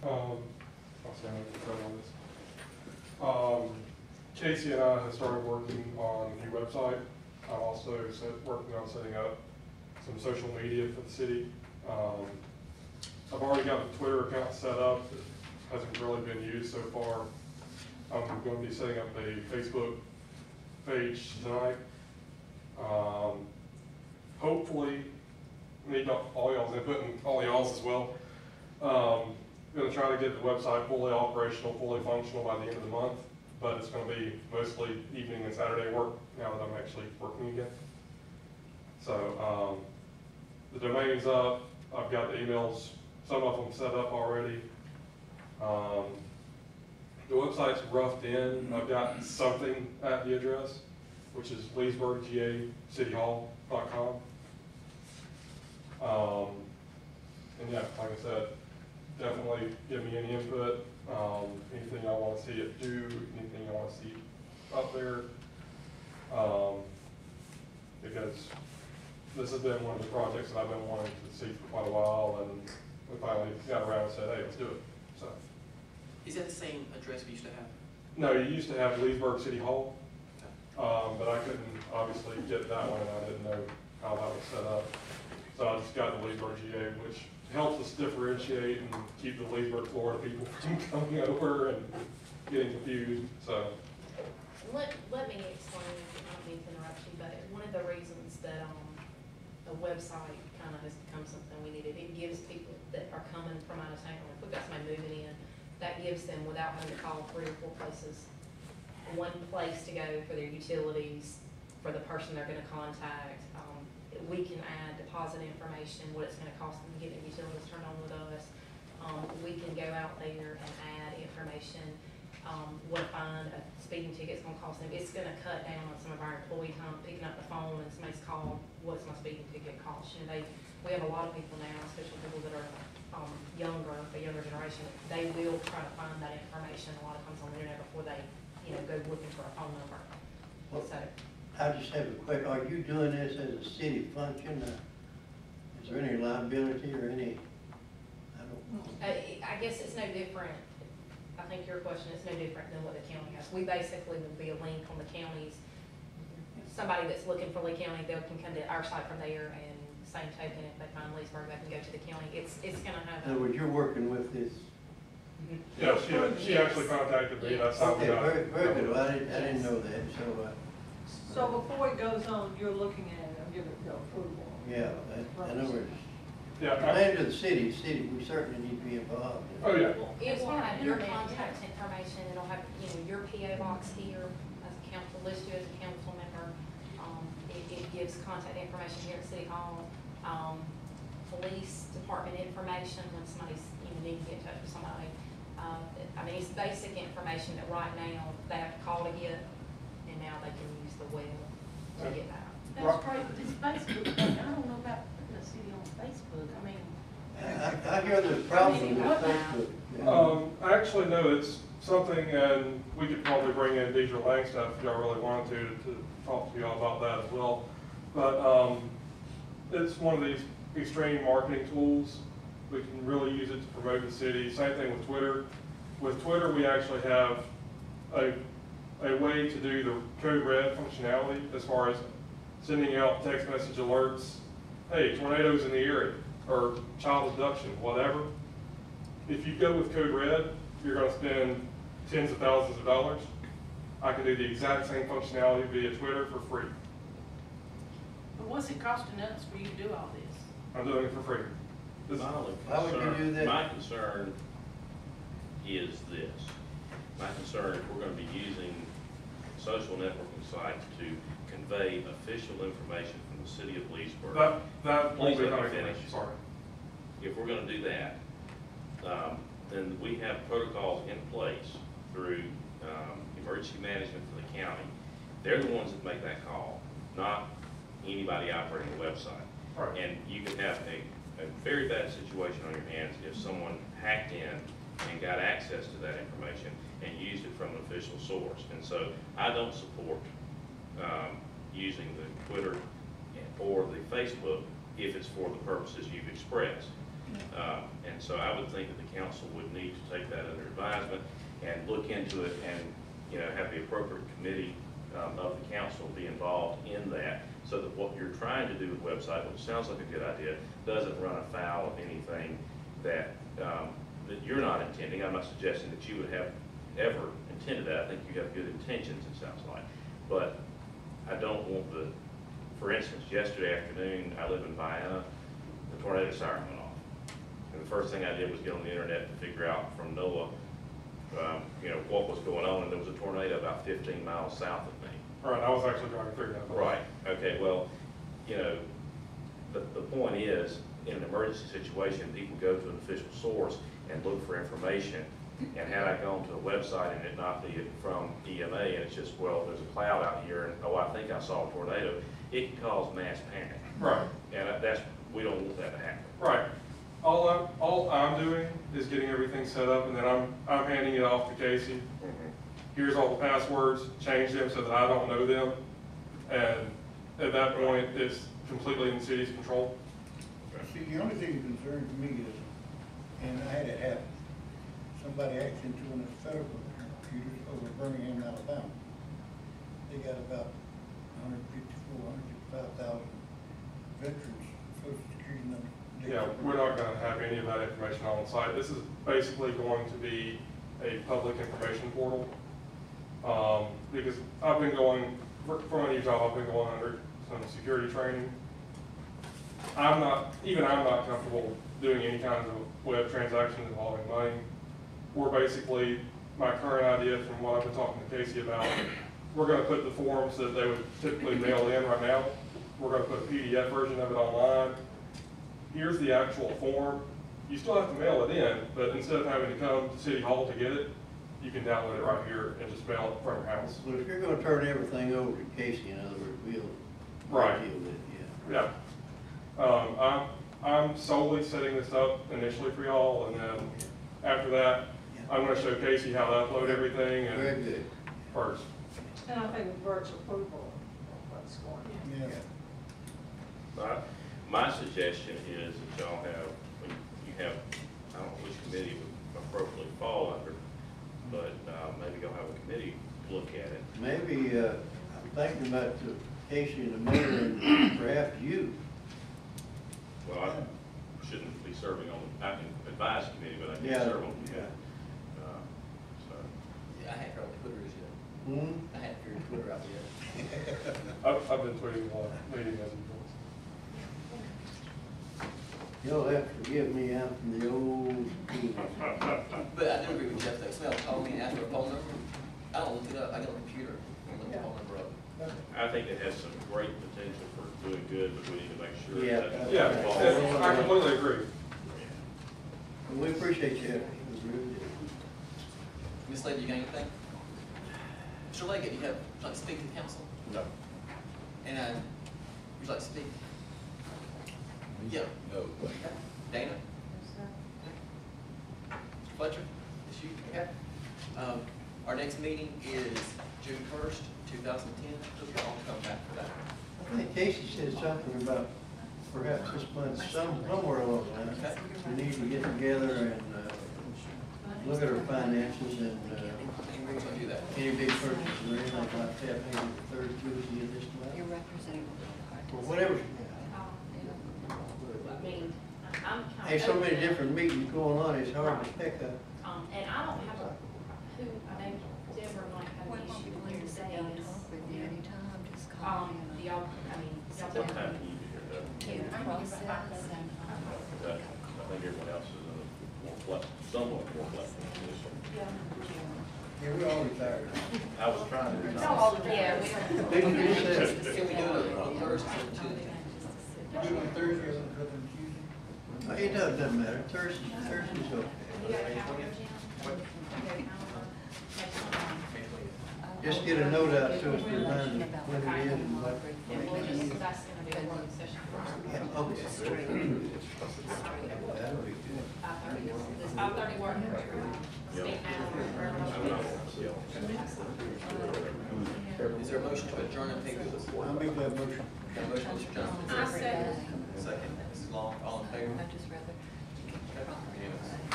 I'll say I'm on this. Casey and I have started working on a new website. I'm also working on setting up some social media for the city. I've already got the Twitter account set up. It hasn't really been used so far. I'm going to be setting up a Facebook page tonight. Hopefully, need all y'all's input and all y'all's as well. Going to try to get the website fully operational, fully functional by the end of the month, but it's going to be mostly evening and Saturday work now that I'm actually working again. So the domain's up. I've got the emails, some of them set up already. The website's roughed in. I've got something at the address, which is Leesburg, GA, cityhall.com. And yeah, like I said, definitely give me any input, anything y'all want to see it do, anything y'all want to see up there. Because this has been one of the projects that I've been wanting to see for quite a while, and we finally got around and said, hey, let's do it. So. Is that the same address we used to have? No, you used to have Leesburg City Hall, but I couldn't obviously get that one, and I didn't know how that was set up. So I just got the Leesburg GA, which helps us differentiate and keep the Leesburg, Florida people from coming over and getting confused. So let me explain, not mean to interrupt you, but one of the reasons that the website kind of has become something we needed, it gives people that are coming from out of town, if we've got somebody moving in, that gives them, without having to call 3 or 4 places, one place to go for their utilities, for the person they're going to contact. We can add deposit information, what it's going to cost them to get their utilities turned on with us. We can go out there and add information, what a fine, a speeding ticket's going to cost them. It's going to cut down on some of our employee time, picking up the phone and somebody's called, what's my speeding ticket cost? You know, we have a lot of people now, especially people that are younger, the younger generation, they will try to find that information a lot of times on the internet before they, go looking for a phone number. So, I just have a question. Are you doing this as a city function? Is there any liability or any, I don't know. I guess it's no different. I think your question is no different than what the county has. We basically will be a link on the county's. Somebody that's looking for Lee County, they can come to our site from there, and same token, if they find Leesburg, they can go to the county. It's going to have. In other words, you're working with this. yeah, she actually contacted me. That's how we Okay, got it. very good. Well, I didn't know that. So before it goes on, you're looking at it and giving it approval. Yeah, in other words, Yeah. land of the city, we certainly need to be involved. Oh yeah. It will have your contact information. It'll have your PO box here as a council, listed as a council member. It gives contact information here at City Hall. Police department information when somebody's needs to get in touch with somebody. I mean, it's basic information that right now they have to call to get, and now they can use the web to get that. That's great, but this Facebook thing, I don't know about putting a city on Facebook. I mean, I hear there's problems with Facebook. Yeah. Actually, no, it's something, and we could probably bring in Deidre Langstaff if y'all really wanted to talk to y'all about that as well. But it's one of these extreme marketing tools. We can really use it to promote the city. Same thing with Twitter. With Twitter, we actually have a way to do the code red functionality as far as sending out text message alerts. Hey, tornadoes in the area, or child abduction, whatever. If you go with code red, you're going to spend tens of thousands of dollars. I can do the exact same functionality via Twitter for free. but what's it costing us for you to do all this? I'm doing it for free. This, Why would you do that? My concern is this. My concern, if we're going to be using social networking sites to convey official information from the city of Leesburg. that won't Please be let me coming finish. from me, sorry. If we're going to do that, then we have protocols in place through emergency management for the county. They're the ones that make that call, not anybody operating the website. Right. And you could have a very bad situation on your hands if someone hacked in and got access to that information and used it from an official source. And so I don't support using the Twitter or the Facebook if it's for the purposes you've expressed. And so I would think that the council would need to take that under advisement and look into it and, you know, have the appropriate committee of the council be involved in that, so that what you're trying to do with the website, which sounds like a good idea, doesn't run afoul of anything that, that you're not intending. I'm not suggesting that you would have ever intended that. I think you have good intentions, it sounds like. But I don't want the, for instance, yesterday afternoon, I live in Vienna, the tornado siren went off. And the first thing I did was get on the internet to figure out from NOAA, you know, what was going on, and there was a tornado about 15 miles south of me. All right, I was actually trying to figure that out. Right, okay, well, you know, the point is, in an emergency situation, people go to an official source and look for information. And had I gone to a website and it not be from EMA, and it's just, well, there's a cloud out here, and, oh, I think I saw a tornado, it can cause mass panic. Right, And that's, we don't want that to happen. right. All I'm doing is getting everything set up, and then I'm handing it off to Casey. Here's all the passwords, change them so that I don't know them. And at that point, it's completely in the city's control. See, the only thing that concerns me is, and I had it happen, somebody hacked into one of the federal computers over Birmingham, Alabama. They got about 155,000 veterans, social security numbers. Yeah, we're not gonna have any of that information on site. This is basically going to be a public information portal. Because I've been going, for my new job, I've been going under some security training. I'm not comfortable doing any kinds of web transactions involving money. We're basically, my current idea from what I've been talking to Casey about, we're gonna put the forms that they would typically mail in right now, we're gonna put a PDF version of it online. Here's the actual form. You still have to mail it in, but instead of having to come to City Hall to get it, you can download it right here and just mail it from your house. Well, if you're gonna turn everything over to Casey, in other words, we'll Right. deal with it, yeah. Yeah. I'm solely setting this up initially for y'all, and then after that, I'm gonna show Casey how to upload everything Very and good. first. And I think Bert's approval of what's going on. Yeah. My suggestion is that y'all have, when you have, I don't know which committee would appropriately fall under, but maybe y'all have a committee look at it. Maybe, I'm thinking about Casey and the mayor and perhaps you. Well, I shouldn't be serving on, I can advise the committee, but I Yeah. can't serve on the Yeah. committee. So, Yeah, I hadn't heard the Twitter yet. Hmm? I hadn't figured Twitter out yet. I've been tweeting a lot, meeting as usual. You'll have to forgive me, I'm from the old school. But I do agree with Jeff, though, somebody will call me and ask for a phone number, I don't look it up, I get on the computer and look the phone number up. I think it has some great potential for doing good, but we need to make sure Yeah. that. Yeah, I completely agree. We appreciate you, it was really good. Ms. Lady, you got anything? Mr. Leggett, you have, would you like to speak to the council? No. And, would you like to speak? Yeah. No. Dana? Mr. Fletcher? It's you? Okay. Our next meeting is June 1st, 2010. Hope you all come back for that. I think Casey said something about perhaps this month, somewhere along the line. Okay. We need to get together and, look at our finances and, And we're going to do that. any big purchases or anything like that, maybe the third Tuesday of this Your month. representative. Or whatever. I mean, I'm kind of. Hey, so many different meetings going on, it's hard to pick up. And I don't have who, I know Deborah might have Well, an issue I'm with willing your to sit down and days. talk with you anytime, just call me. Do y'all, I mean, y'all. What time do you get here, Yeah, process and, Doug? I think everyone else is in a more flexible, somewhat more flexible position. Yeah, we're all retired. I was trying to. Yeah, we don't. Victor, you said, Can we do it on Thursday or Tuesday? Do it on Thursday or on Tuesday? it doesn't matter, Thursday's okay. You got a calendar, Jim? You got a calendar? Just get a note out to us to remind us when it is and what. And we'll just, that's gonna be a work session first. Yeah, okay. That'll be good. 5:30. Does 5:30 work? Speak now. Is there a motion to adjourn and pay bills? I'll make that motion. Got a motion, Mr. Johnson? I second. Second, Mrs. Long, all in favor? I just rather property Yes. right